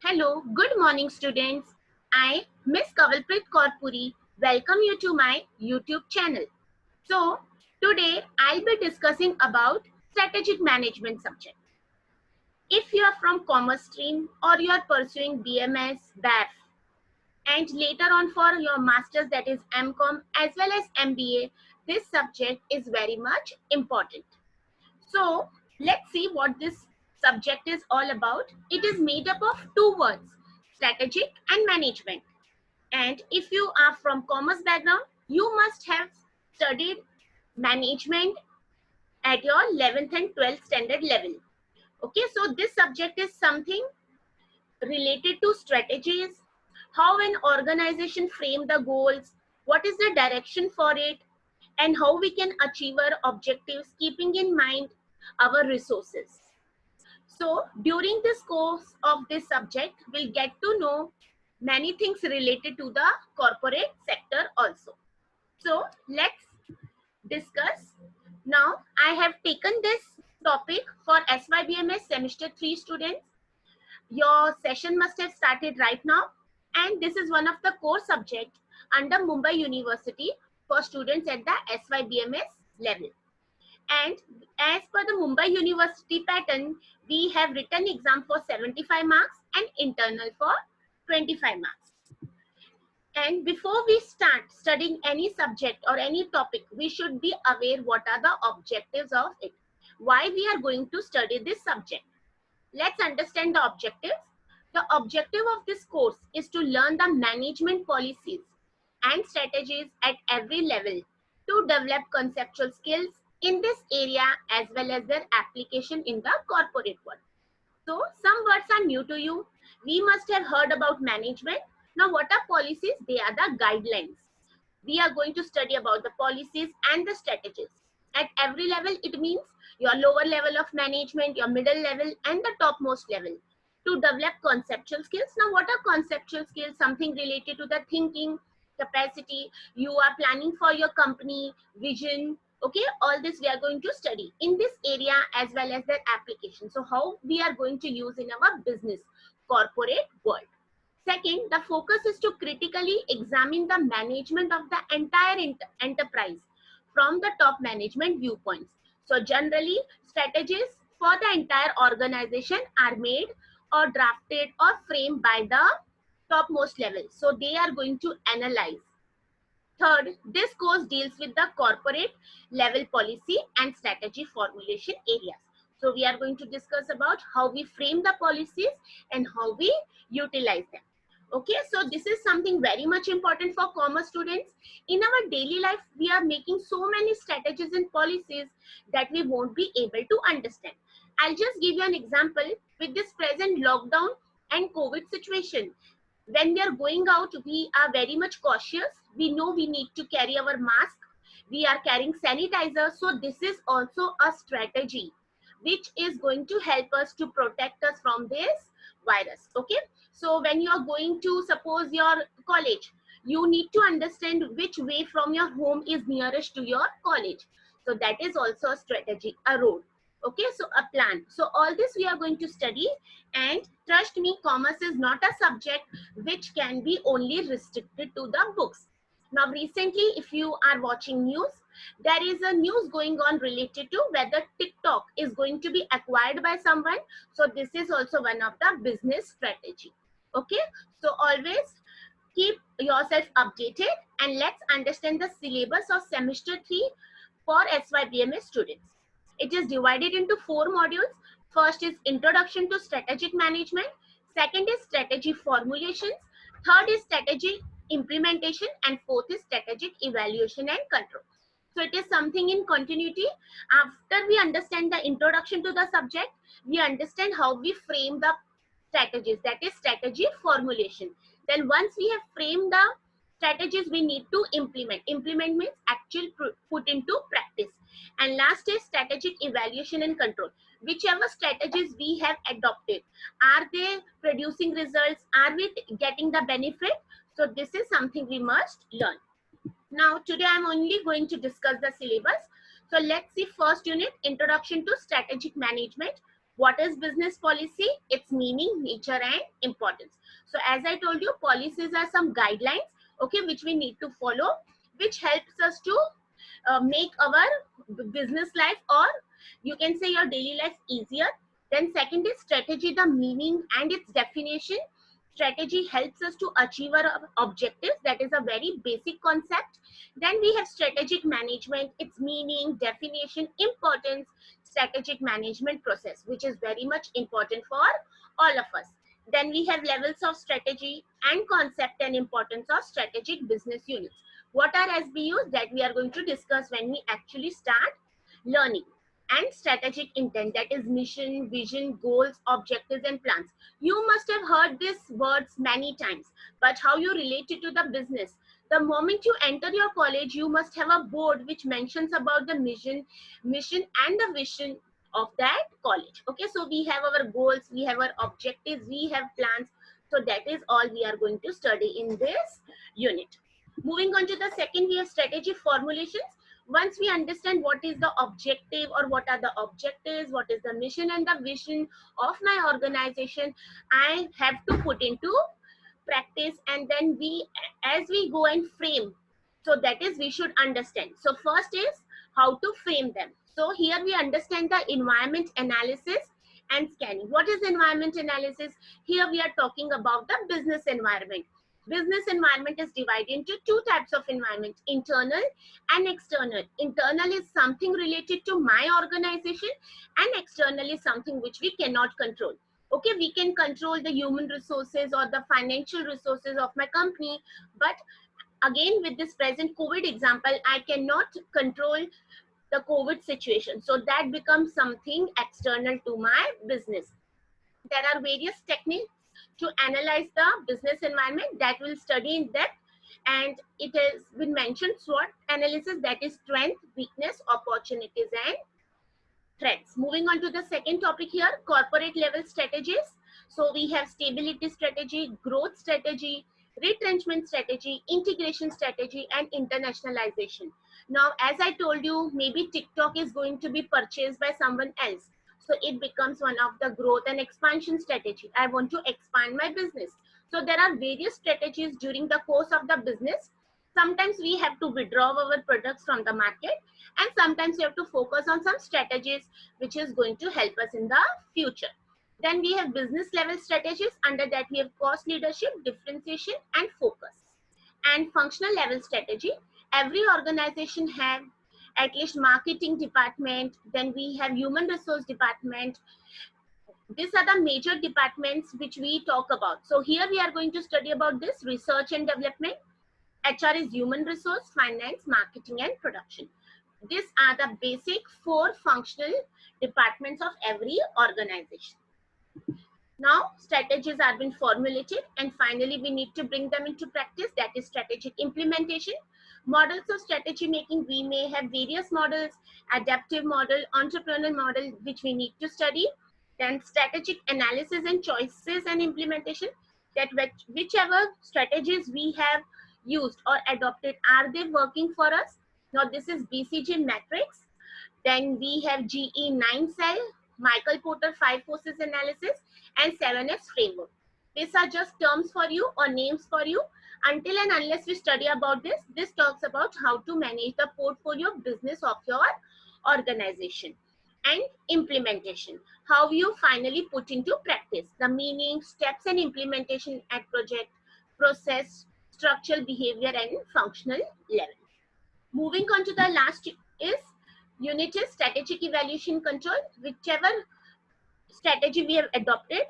Hello, good morning students. I, Miss Kavalpreet Kaurpuri, welcome you to my YouTube channel. So, today I'll be discussing about strategic management subject. If you are from commerce stream or you are pursuing BMS, BAF, and later on for your masters, that is MCOM as well as MBA, this subject is very much important. So let's see what this subject is all about. It is made up of two words, strategic and management. And if you are from commerce background, you must have studied management at your 11th and 12th standard level. Okay, so this subject is something related to strategies, how an organization frame the goals, what is the direction for it, and how we can achieve our objectives keeping in mind our resources. So during this course of this subject, we'll get to know many things related to the corporate sector also. So let's discuss. Now I have taken this topic for SYBMS semester 3 students. Your session must have started right now, and this is one of the core subjects under Mumbai University for students at the SYBMS level. And as per the Mumbai University pattern, we have written exam for 75 marks and internal for 25 marks. And before we start studying any subject or any topic, we should be aware what are the objectives of it. Why we are going to study this subject. Let's understand the objectives. The objective of this course is to learn the management policies and strategies at every level to develop conceptual skills in this area as well as their application in the corporate world. So some words are new to you. We must have heard about management. Now what are policies? They are the guidelines. We are going to study about the policies and the strategies. At every level, it means your lower level of management, your middle level and the topmost level to develop conceptual skills. Now what are conceptual skills? Something related to the thinking capacity. You are planning for your company, vision. Okay, all this we are going to study in this area as well as their application. So how we are going to use in our business corporate world. Second, the focus is to critically examine the management of the entire enterprise from the top management viewpoints. So generally, strategies for the entire organization are made or drafted or framed by the topmost level. So they are going to analyze. Third, this course deals with the corporate level policy and strategy formulation areas. So we are going to discuss about how we frame the policies and how we utilize them. Okay, so this is something very much important for commerce students. In our daily life, we are making so many strategies and policies that we won't be able to understand. I'll just give you an example with this present lockdown and COVID situation. When we are going out, we are very much cautious. We know we need to carry our mask. We are carrying sanitizer. So this is also a strategy which is going to help us to protect us from this virus. Okay. So when you are going to, suppose, your college, you need to understand which way from your home is nearest to your college. So that is also a strategy, a road. Okay, so a plan. So all this we are going to study, and trust me, commerce is not a subject which can be only restricted to the books. Now recently, if you are watching news, there is a news going on related to whether TikTok is going to be acquired by someone. So this is also one of the business strategy. Okay, so always keep yourself updated, and let's understand the syllabus of semester 3 for SYBMS students. It is divided into 4 modules. First is Introduction to Strategic Management. Second is Strategy Formulations. Third is Strategy Implementation. And fourth is Strategic Evaluation and Control. So it is something in continuity. After we understand the introduction to the subject, we understand how we frame the strategies, that is strategy formulation. Then once we have framed the strategies, we need to implement. Implement means actual put into practice. And last is strategic evaluation and control. Whichever strategies we have adopted, are they producing results? Are we getting the benefit? So this is something we must learn. Now today I'm only going to discuss the syllabus. So let's see first unit, Introduction to Strategic Management. What is business policy? Its meaning, nature, and importance. So as I told you, policies are some guidelines, okay, which we need to follow, which helps us to make our business life, or you can say your daily life, easier. Then second is strategy, the meaning and its definition. Strategy helps us to achieve our objectives. That is a very basic concept. Then we have strategic management, its meaning, definition, importance, strategic management process, which is very much important for all of us. Then we have levels of strategy and concept and importance of strategic business units. What are SBUs? That we are going to discuss when we actually start learning. And strategic intent, that is mission, vision, goals, objectives, and plans. You must have heard these words many times, but how you relate it to the business? The moment you enter your college, you must have a board which mentions about the mission and the vision of that college. Okay, so we have our goals, we have our objectives, we have plans. So that is all we are going to study in this unit. Moving on to the second, we have strategy formulations. Once we understand what is the objective, or what are the objectives, what is the mission and the vision of my organization, I have to put into practice. And then as we go and frame, so that is we should understand. So first is how to frame them. So here we understand the environment analysis and scanning. What is environment analysis? Here we are talking about the business environment. Business environment is divided into two types of environment, internal and external. Internal is something related to my organization, and external is something which we cannot control. Okay, we can control the human resources or the financial resources of my company, but again with this present COVID example, I cannot control the COVID situation. So that becomes something external to my business. There are various techniques to analyze the business environment that we'll study in depth, and it has been mentioned SWOT analysis, that is strength, weakness, opportunities, and threats. Moving on to the second topic here, corporate level strategies. So we have stability strategy, growth strategy, retrenchment strategy, integration strategy, and internationalization. Now, as I told you, maybe TikTok is going to be purchased by someone else. So it becomes one of the growth and expansion strategy. I want to expand my business. So there are various strategies during the course of the business. Sometimes we have to withdraw our products from the market, and sometimes we have to focus on some strategies which is going to help us in the future. Then we have business level strategies. Under that we have cost leadership, differentiation, and focus. And functional level strategy. Every organization have at least marketing department, then we have human resource department. These are the major departments which we talk about. So here we are going to study about this research and development. HR is human resource, finance, marketing, and production. These are the basic four functional departments of every organization. Now strategies are being formulated, and finally we need to bring them into practice, that is strategic implementation. Models of strategy making, we may have various models, adaptive model, entrepreneurial model, which we need to study. Then strategic analysis and choices and implementation, that whichever strategies we have used or adopted, are they working for us? Now this is BCG matrix. Then we have GE 9 cell, Michael Porter 5 forces analysis, and 7S framework. These are just terms for you or names for you. Until and unless we study about this, this talks about how to manage the portfolio business of your organization. And implementation, how you finally put into practice the meaning, steps, and implementation at project, process, structural, behavior, and functional level. Moving on to the last is unit is strategic evaluation control. Whichever strategy we have adopted,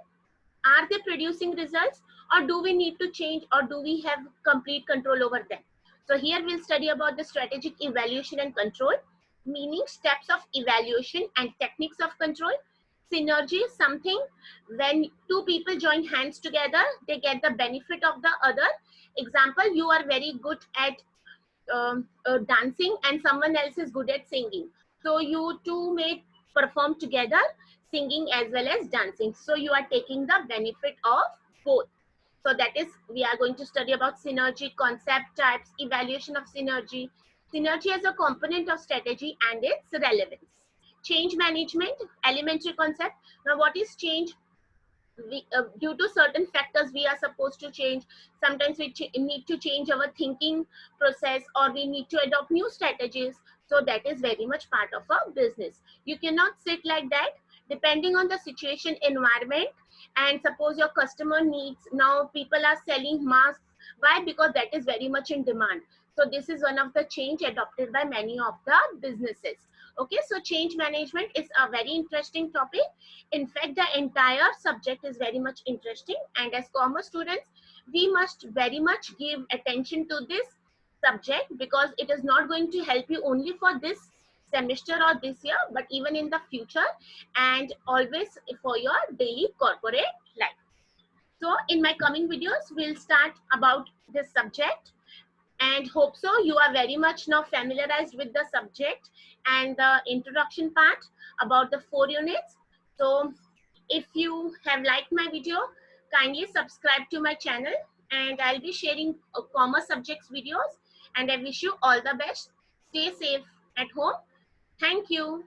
are they producing results, or do we need to change, or do we have complete control over them? So here we'll study about the strategic evaluation and control, meaning steps of evaluation and techniques of control. Synergy is something when two people join hands together, they get the benefit of the other. Example, you are very good at dancing and someone else is good at singing. So you two may perform together, singing as well as dancing. So you are taking the benefit of both. So that is, we are going to study about synergy, concept types, evaluation of synergy, synergy as a component of strategy and its relevance, change management, elementary concept. Now what is change? Due to certain factors we are supposed to change. Sometimes we need to change our thinking process, or we need to adopt new strategies. So that is very much part of a business. You cannot sit like that. Depending on the situation, environment, and suppose your customer needs, now people are selling masks. Why? Because that is very much in demand. So this is one of the change adopted by many of the businesses. Okay, so change management is a very interesting topic. In fact, the entire subject is very much interesting, and as commerce students, we must very much give attention to this subject, because it is not going to help you only for this semester or this year, but even in the future, and always for your daily corporate life. So in my coming videos, we'll start about this subject, and hope so you are very much now familiarized with the subject and the introduction part about the 4 units. So if you have liked my video, kindly subscribe to my channel, and I'll be sharing commerce subjects videos, and I wish you all the best. Stay safe at home. Thank you.